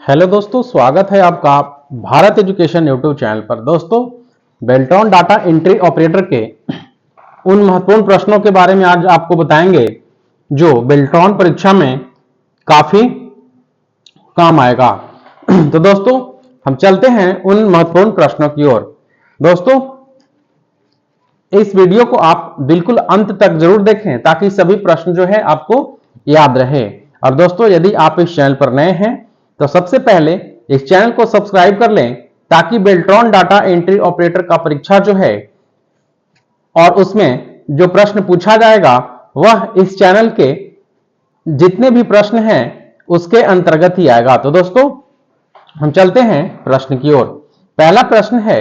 Hello दोस्तों, स्वागत है आपका भारत एजुकेशन यूट्यूब चैनल पर। दोस्तों, बेल्ट्रॉन डाटा एंट्री ऑपरेटर के उन महत्वपूर्ण प्रश्नों के बारे में आज आपको बताएंगे जो बेल्ट्रॉन परीक्षा में काफी काम आएगा। तो दोस्तों, हम चलते हैं उन महत्वपूर्ण प्रश्नों की ओर। दोस्तों, इस वीडियो को आप बिल्कुल अंत तक जरूर देखें ताकि सभी प्रश्न जो है आपको याद रहे। और दोस्तों, यदि आप इस चैनल पर नए हैं तो सबसे पहले इस चैनल को सब्सक्राइब कर लें ताकि बेल्ट्रॉन डाटा एंट्री ऑपरेटर का परीक्षा जो है और उसमें जो प्रश्न पूछा जाएगा वह इस चैनल के जितने भी प्रश्न हैं उसके अंतर्गत ही आएगा। तो दोस्तों, हम चलते हैं प्रश्न की ओर। पहला प्रश्न है,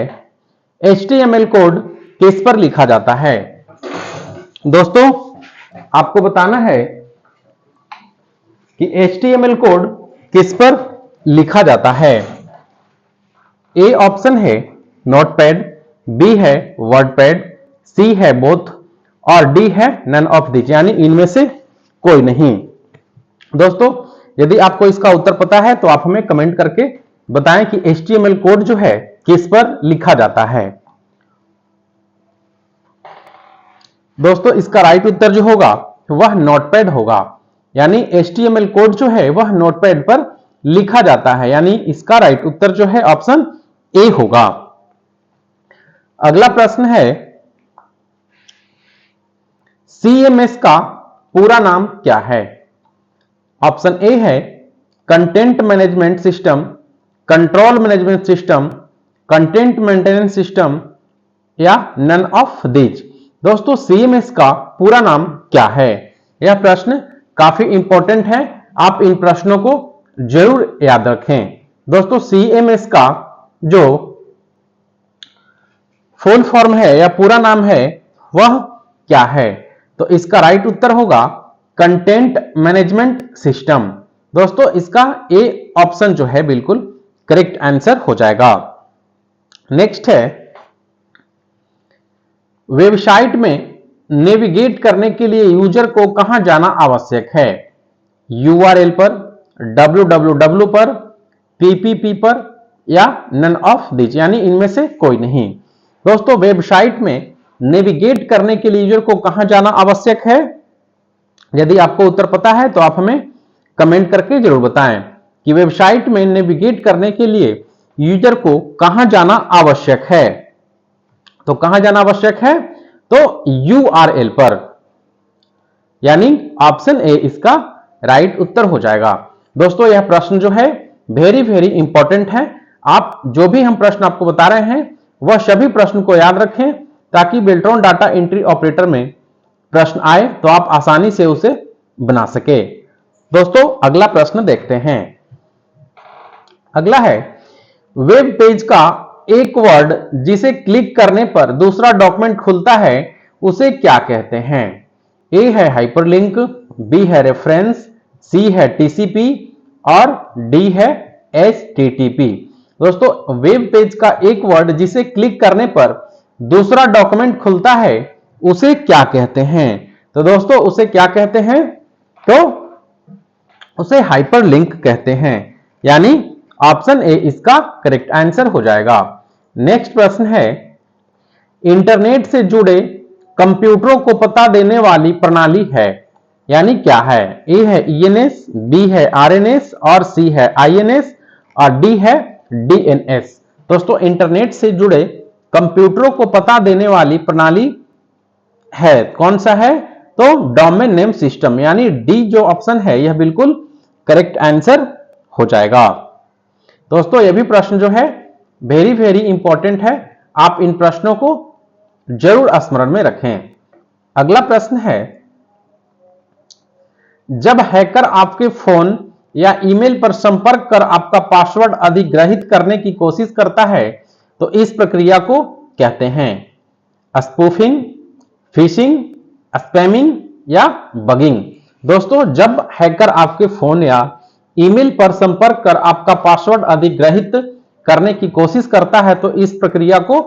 HTML कोड किस पर लिखा जाता है? दोस्तों, आपको बताना है कि HTML कोड किस पर लिखा जाता है। ए ऑप्शन है नोटपैड, बी है वर्डपैड, सी है बोथ और डी है नन ऑफ दिस, यानी इनमें से कोई नहीं। दोस्तों, यदि आपको इसका उत्तर पता है तो आप हमें कमेंट करके बताएं कि HTML कोड जो है किस पर लिखा जाता है। दोस्तों, इसका राइट उत्तर जो होगा वह नोटपैड होगा, यानी HTML कोड जो है वह नोटपैड पर लिखा जाता है, यानी इसका राइट उत्तर जो है ऑप्शन ए होगा। अगला प्रश्न है, CMS का पूरा नाम क्या है? ऑप्शन ए है content management system, control management system, content maintenance system या नन ऑफ दिस। दोस्तों, CMS का पूरा नाम क्या है? यह प्रश्न काफी इंपॉर्टेंट है, आप इन प्रश्नों को जरूर याद रखें। दोस्तों, CMS का जो फुल फॉर्म है या पूरा नाम है वह क्या है? तो इसका राइट उत्तर होगा कंटेंट मैनेजमेंट सिस्टम। दोस्तों, इसका ए ऑप्शन जो है बिल्कुल करेक्ट आंसर हो जाएगा। नेक्स्ट है, वेबसाइट में नेविगेट करने के लिए यूजर को कहां जाना आवश्यक है? URL पर, www पर, PPP पर या नन ऑफ दिस, यानी इनमें से कोई नहीं। दोस्तों, वेबसाइट में नेविगेट करने के लिए यूजर को कहां जाना आवश्यक है? यदि आपको उत्तर पता है तो आप हमें कमेंट करके जरूर बताएं कि वेबसाइट में नेविगेट करने के लिए यूजर को कहां जाना आवश्यक है। तो कहां जाना आवश्यक है? तो URL पर, यानी ऑप्शन ए इसका राइट उत्तर हो जाएगा। दोस्तों, यह प्रश्न जो है वेरी इंपॉर्टेंट है। आप जो भी हम प्रश्न आपको बता रहे हैं वह सभी प्रश्न को याद रखें ताकि बेल्ट्रॉन डाटा एंट्री ऑपरेटर में प्रश्न आए तो आप आसानी से उसे बना सके। दोस्तों, अगला प्रश्न देखते हैं। अगला है, वेब पेज का एक वर्ड जिसे क्लिक करने पर दूसरा डॉक्यूमेंट खुलता है उसे क्या कहते हैं? ए है हाइपरलिंक, बी है रेफरेंस, सी है TCP और डी है HTTP। दोस्तों, वेब पेज का एक वर्ड जिसे क्लिक करने पर दूसरा डॉक्यूमेंट खुलता है उसे क्या कहते हैं? तो दोस्तों, उसे क्या कहते हैं? तो उसे हाइपरलिंक कहते हैं, यानी ऑप्शन ए इसका करेक्ट आंसर हो जाएगा। नेक्स्ट प्रश्न है, इंटरनेट से जुड़े कंप्यूटरों को पता देने वाली प्रणाली है, यानी क्या है? ए है ENS, बी है RNS और सी है INS और डी है DNS। दोस्तों, इंटरनेट से जुड़े कंप्यूटरों को पता देने वाली प्रणाली है, कौन सा है? तो डोमेन नेम सिस्टम, यानी डी जो ऑप्शन है यह बिल्कुल करेक्ट आंसर हो जाएगा। दोस्तों, यह भी प्रश्न जो है वेरी इंपॉर्टेंट है, आप इन प्रश्नों को जरूर स्मरण में रखें। अगला प्रश्न है, जब हैकर आपके फोन या ईमेल पर संपर्क कर आपका पासवर्ड अधिग्रहित करने की कोशिश करता है तो इस प्रक्रिया को कहते हैं? स्पूफिंग, फिशिंग, स्पैमिंग या बगिंग। दोस्तों, जब हैकर आपके फोन या ईमेल पर संपर्क कर आपका पासवर्ड अधिग्रहित करने की कोशिश करता है तो इस प्रक्रिया को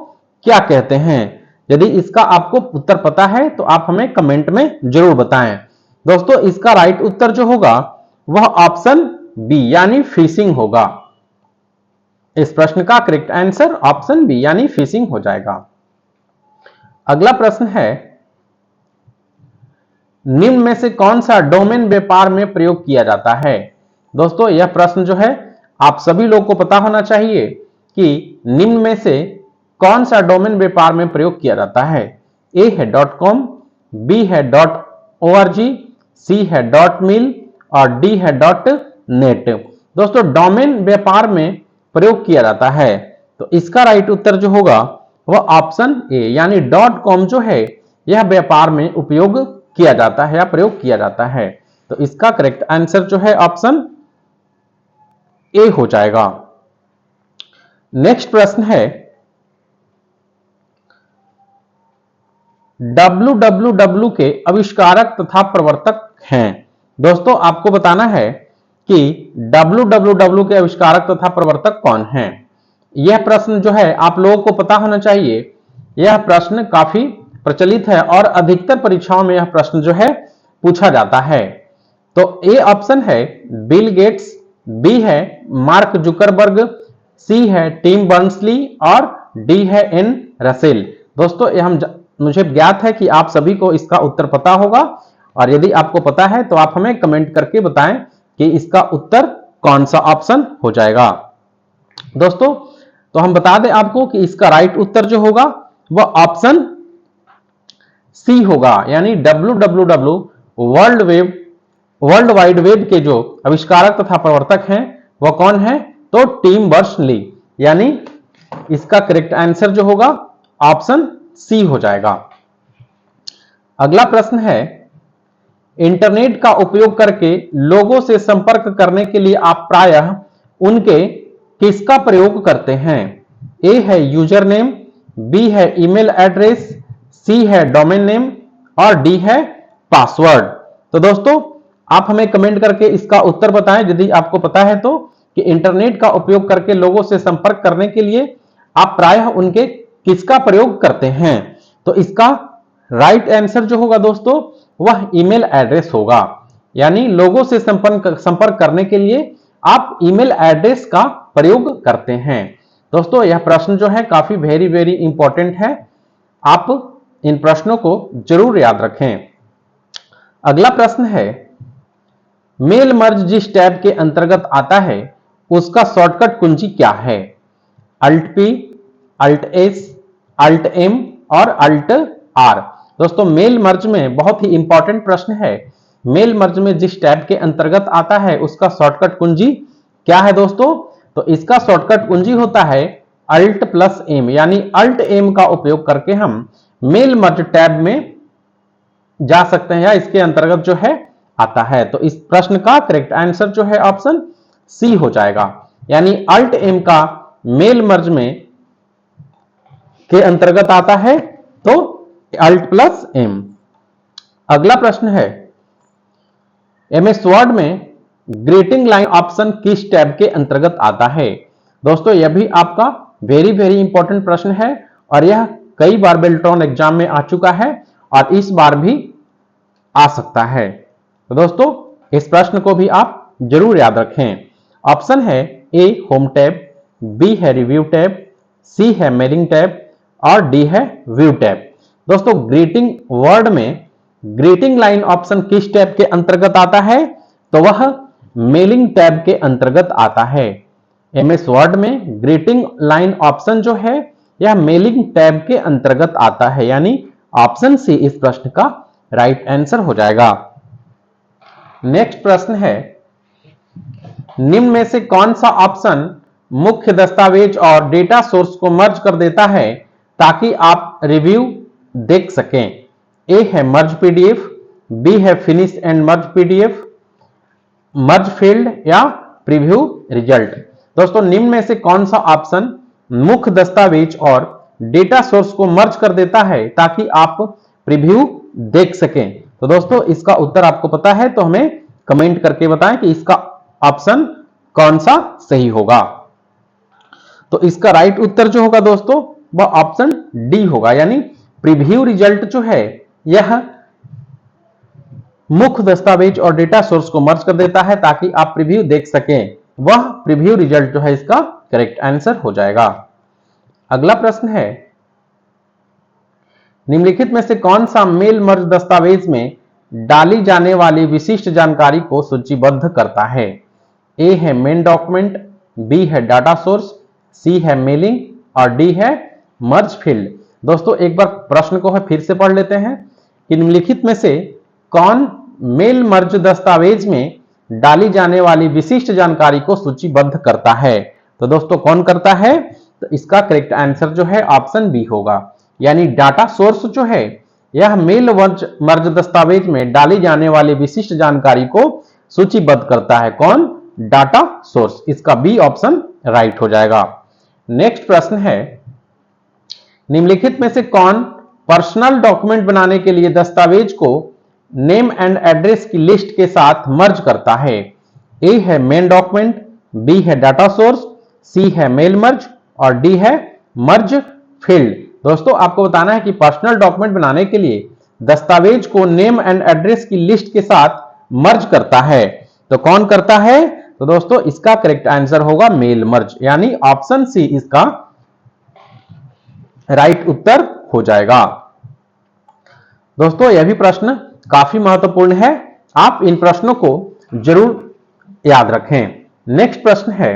क्या कहते हैं? यदि इसका आपको उत्तर पता है तो आप हमें कमेंट में जरूर बताएं। दोस्तों, इसका राइट उत्तर जो होगा वह ऑप्शन बी यानी फिशिंग होगा। इस प्रश्न का करेक्ट आंसर ऑप्शन बी यानी फिशिंग हो जाएगा। अगला प्रश्न है, निम्न में से कौन सा डोमेन व्यापार में प्रयोग किया जाता है? दोस्तों यह प्रश्न जो है आप सभी लोग को पता होना चाहिए कि निम्न में से कौन सा डोमेन व्यापार में प्रयोग किया जाता है। ए है .com, बी है .org, सी है .mil और डी है .net। दोस्तों डोमेन व्यापार में प्रयोग किया जाता है, तो इसका राइट उत्तर जो होगा वह ऑप्शन ए यानी .com जो है यह व्यापार में उपयोग किया जाता है या प्रयोग किया जाता है। तो इसका करेक्ट आंसर जो है ऑप्शन ए हो जाएगा। नेक्स्ट प्रश्न है, www के आविष्कारक तथा प्रवर्तक हैं। दोस्तों आपको बताना है कि www के आविष्कारक तथा प्रवर्तक कौन हैं। यह प्रश्न जो है आप लोगों को पता होना चाहिए, यह प्रश्न काफी प्रचलित है और अधिकतर परीक्षाओं में यह प्रश्न जो है पूछा जाता है। तो ए ऑप्शन है बिल गेट्स, बी है मार्क जुकरबर्ग, सी है टिम बर्नर्स-ली और डी है एन रसेल। दोस्तों मुझे ज्ञात है कि आप सभी को इसका उत्तर पता होगा और यदि आपको पता है तो आप हमें कमेंट करके बताएं कि इसका उत्तर कौन सा ऑप्शन हो जाएगा। दोस्तों तो हम बता दें आपको कि इसका राइट उत्तर जो होगा वह ऑप्शन सी होगा यानी www वर्ल्ड वाइड वेब के जो आविष्कारक तथा प्रवर्तक हैं वह कौन है? तो टिम बर्नर्स-ली, यानी इसका करेक्ट आंसर जो होगा ऑप्शन सी हो जाएगा। अगला प्रश्न है, इंटरनेट का उपयोग करके लोगों से संपर्क करने के लिए आप प्रायः उनके किसका प्रयोग करते हैं? ए है यूजर नेम, बी है ईमेल एड्रेस, सी है डोमेन नेम और डी है पासवर्ड। तो दोस्तों आप हमें कमेंट करके इसका उत्तर बताएं यदि आपको पता है तो, कि इंटरनेट का उपयोग करके लोगों से संपर्क करने के लिए आप प्रायः उनके किसका प्रयोग करते हैं। तो इसका राइट आंसर जो होगा दोस्तों वह ईमेल एड्रेस होगा, यानी लोगों से संपर्क करने के लिए आप ईमेल एड्रेस का प्रयोग करते हैं। दोस्तों यह प्रश्न जो है काफी वेरी इंपॉर्टेंट है, आप इन प्रश्नों को जरूर याद रखें। अगला प्रश्न है, मेल मर्ज जिस टैब के अंतर्गत आता है उसका शॉर्टकट कुंजी क्या है? Alt P, alt S, alt M और अल्ट आर। दोस्तों मेल मर्ज में बहुत ही इंपॉर्टेंट प्रश्न है, मेल मर्ज में जिस टैब के अंतर्गत आता है उसका शॉर्टकट कुंजी क्या है दोस्तों? तो इसका शॉर्टकट कुंजी होता है अल्ट प्लस एम, यानी अल्ट एम का उपयोग करके हम मेल मर्ज टैब में जा सकते हैं या इसके अंतर्गत जो है आता है। तो इस प्रश्न का करेक्ट आंसर जो है ऑप्शन सी हो जाएगा, यानी अल्ट एम का मेल मर्ज में के अंतर्गत आता है तो अल्ट प्लस एम। अगला प्रश्न है, एमएस वर्ड में ग्रीटिंग लाइन ऑप्शन किस टैब के अंतर्गत आता है? दोस्तों यह भी आपका वेरी इंपॉर्टेंट प्रश्न है और यह कई बार बेल्ट्रॉन एग्जाम में आ चुका है और इस बार भी आ सकता है। तो दोस्तों इस प्रश्न को भी आप जरूर याद रखें। ऑप्शन है ए होम टैब, बी है रिव्यू टैब, सी है मेलिंग टैब और डी है व्यू टैब। दोस्तों ग्रीटिंग वर्ड में ग्रीटिंग लाइन ऑप्शन किस टैब के अंतर्गत आता है? तो वह मेलिंग टैब के अंतर्गत आता है। एमएस वर्ड में ग्रीटिंग लाइन ऑप्शन जो है यह मेलिंग टैब के अंतर्गत आता है, यानी ऑप्शन सी इस प्रश्न का राइट आंसर हो जाएगा। नेक्स्ट प्रश्न है, निम्न में से कौन सा ऑप्शन मुख्य दस्तावेज और डेटा सोर्स को मर्ज कर देता है ताकि आप रिव्यू देख सकें? ए है मर्ज पीडीएफ, बी है finish and merge PDF, merge field या प्रीव्यू रिजल्ट। दोस्तों निम्न में से कौन सा ऑप्शन मुख्य दस्तावेज और डेटा सोर्स को मर्ज कर देता है ताकि आप प्रीव्यू देख सकें? तो दोस्तों इसका उत्तर आपको पता है तो हमें कमेंट करके बताएं कि इसका ऑप्शन कौन सा सही होगा। तो इसका राइट उत्तर जो होगा दोस्तों वह ऑप्शन डी होगा, यानी प्रीव्यू रिजल्ट जो है यह मुख्य दस्तावेज और डेटा सोर्स को मर्ज कर देता है ताकि आप प्रीव्यू देख सकें। वह प्रीव्यू रिजल्ट जो है इसका करेक्ट आंसर हो जाएगा। अगला प्रश्न है, निम्नलिखित में से कौन सा मेल मर्ज दस्तावेज में डाली जाने वाली विशिष्ट जानकारी को सूचीबद्ध करता है? ए है मेन डॉक्यूमेंट, बी है डाटा सोर्स, सी है मेलिंग और डी है मर्ज फील्ड। दोस्तों एक बार प्रश्न को फिर से पढ़ लेते हैं कि निम्नलिखित में से कौन मेल मर्ज दस्तावेज में डाली जाने वाली विशिष्ट जानकारी को सूचीबद्ध करता है? तो दोस्तों कौन करता है? तो इसका करेक्ट आंसर जो है ऑप्शन बी होगा, यानी डाटा सोर्स जो है यह मेल मर्ज दस्तावेज में डाली जाने वाली विशिष्ट जानकारी को सूचीबद्ध करता है। कौन? Data source. इसका बी ऑप्शन राइट हो जाएगा। नेक्स्ट प्रश्न है, निम्नलिखित में से कौन पर्सनल डॉक्यूमेंट बनाने के लिए दस्तावेज को नेम एंड एड्रेस की लिस्ट के साथ मर्ज करता है? ए है मेन डॉक्यूमेंट, बी है डाटा सोर्स, सी है मेल मर्ज और डी है मर्ज फील्ड। दोस्तों आपको बताना है कि पर्सनल डॉक्यूमेंट बनाने के लिए दस्तावेज को नेम एंड एड्रेस की लिस्ट के साथ मर्ज करता है। तो कौन करता है? तो दोस्तों इसका करेक्ट आंसर होगा मेल मर्ज, यानी ऑप्शन सी इसका राइट उत्तर हो जाएगा। दोस्तों यह भी प्रश्न काफी महत्वपूर्ण है, आप इन प्रश्नों को जरूर याद रखें। नेक्स्ट प्रश्न है,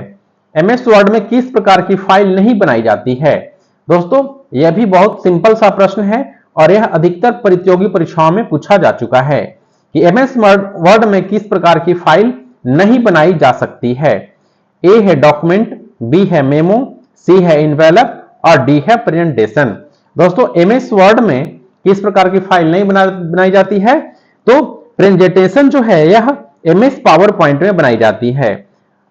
एमएस वर्ड में किस प्रकार की फाइल नहीं बनाई जाती है? दोस्तों यह भी बहुत सिंपल सा प्रश्न है और यह अधिकतर प्रतियोगी परीक्षाओं में पूछा जा चुका है कि एमएस वर्ड में किस प्रकार की फाइल नहीं बनाई जा सकती है। ए है डॉक्यूमेंट, बी है मेमो, सी है इन्वेलप और डी है प्रेजेंटेशन। दोस्तों एमएस वर्ड में किस प्रकार की फाइल नहीं बनाई जाती है? तो प्रेजेंटेशन जो है यह एमएस पावर पॉइंट में बनाई जाती है,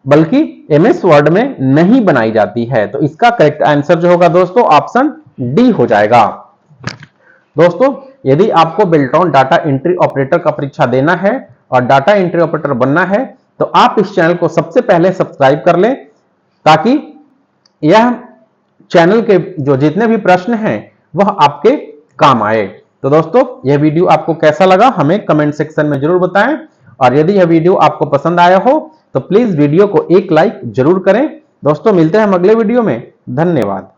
बल्कि एमएस वर्ड में नहीं बनाई जाती है। तो इसका करेक्ट आंसर जो होगा दोस्तों ऑप्शन डी हो जाएगा। दोस्तों यदि आपको बेल्ट्रॉन डाटा एंट्री ऑपरेटर का परीक्षा देना है और डाटा एंट्री ऑपरेटर बनना है तो आप इस चैनल को सबसे पहले सब्सक्राइब कर लें, ताकि यह चैनल के जो जितने भी प्रश्न हैं वह आपके काम आए। तो दोस्तों यह वीडियो आपको कैसा लगा हमें कमेंट सेक्शन में जरूर बताएं, और यदि यह वीडियो आपको पसंद आया हो तो प्लीज वीडियो को एक लाइक जरूर करें। दोस्तों मिलते हैं हम अगले वीडियो में। धन्यवाद।